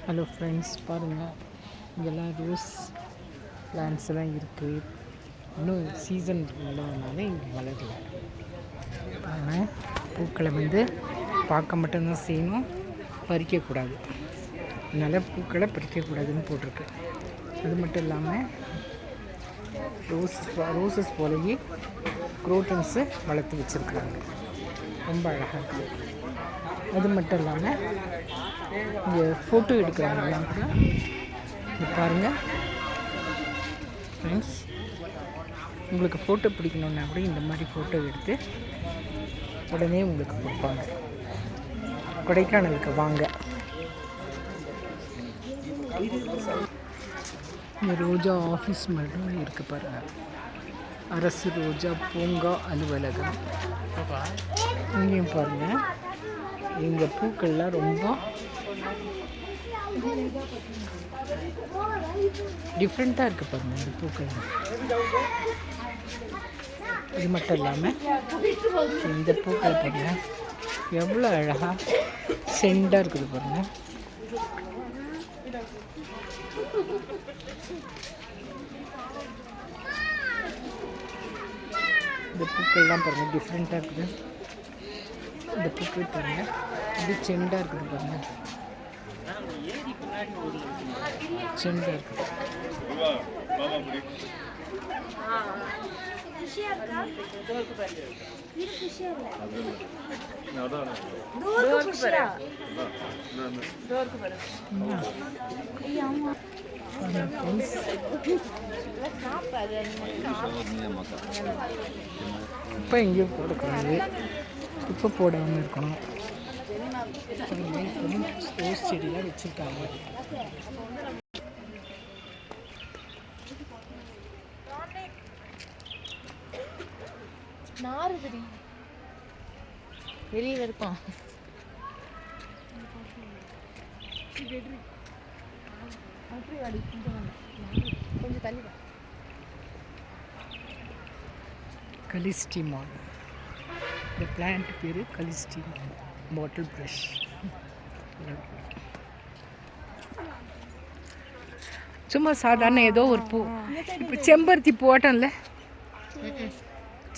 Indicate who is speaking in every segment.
Speaker 1: Hello friends, பாருங்கள், இங்கெல்லாம் rose plans எல்லாம் இருக்குது. இன்னும் சீசன் இல்லாதனால இங்கே வளரல. ஆனால் பூக்களை பார்க்க மட்டும்தான் செய்யணும், பறிக்கக்கூடாது. அதனால் பூக்களை பறிக்கக்கூடாதுன்னு போட்டிருக்கு. அது மட்டும் இல்லாமல் ரோசஸ் போலவே குரோட்டன்ஸு வளர்த்து வச்சுருக்குறாங்க. ரொம்ப அழகாக இருக்குது. அது மட்டும் இல்லாமல் இங்கே ஃபோட்டோ எடுக்கிறாங்கலாம் கூட. இது பாருங்கள் ஃப்ரெண்ட்ஸ், உங்களுக்கு ஃபோட்டோ பிடிக்கணுன்னா கூட இந்த மாதிரி ஃபோட்டோ எடுத்து உடனே உங்களுக்கு கொடுப்பாங்க. கொடைக்கானலுக்கு வாங்க. இந்த ரோஜா ஆஃபீஸ் மட்டும் இருக்குது பாருங்கள். அரசு ரோஜா பூங்கா அலுவலகம். இங்கேயும் பாருங்கள், எங்கள் பூக்கள்லாம் ரொம்ப டிஃப்ரெண்ட்டாக இருக்குது பாருங்கள் இந்த பூக்கள். இது மட்டும் இல்லாமல் இந்த பூக்கள் பாருங்கள் எவ்வளோ அழகாக செண்டாக இருக்குது பாருங்கள். இந்த பூக்கள்லாம் பாருங்கள் டிஃப்ரெண்ட்டாக இருக்குது. இந்த பூக்கள் பாருங்கள் இது செண்டாக இருக்குது பாருங்கள். செண்டாக இருக்குது. இப்போ எங்கேயும் போடக்கூடாது, இப்போ போடாமல் இருக்கணும். ரோஸ் செடியெலாம் வச்சுருக்காங்க.
Speaker 2: நாறுதுடி வெளியில் இருக்கும். கொஞ்சம் தள்ளி
Speaker 1: கலிஸ்டி மால். இந்த பிளான்ட் பேர் கலிஸ்டி பாட்டில் ப்ரஷ். சும்மா சாதாரண ஏதோ ஒரு பூ. இப்போ செம்பருத்தி போட்டோம்ல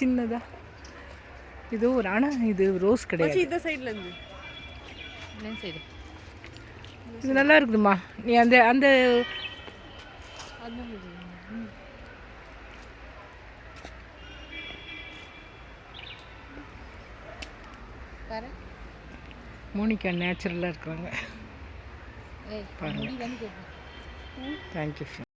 Speaker 1: சின்னதா, இது ஒரு, ஆனால் இது ரோஸ் கிடையாது.
Speaker 2: இந்த சைடில் இருந்து சைடு
Speaker 1: இது நல்லா இருக்குதுமா. நீ அந்த அந்த மோனிகா நேச்சுரலாக இருக்கிறாங்க பாருங்கள். தேங்க்யூ.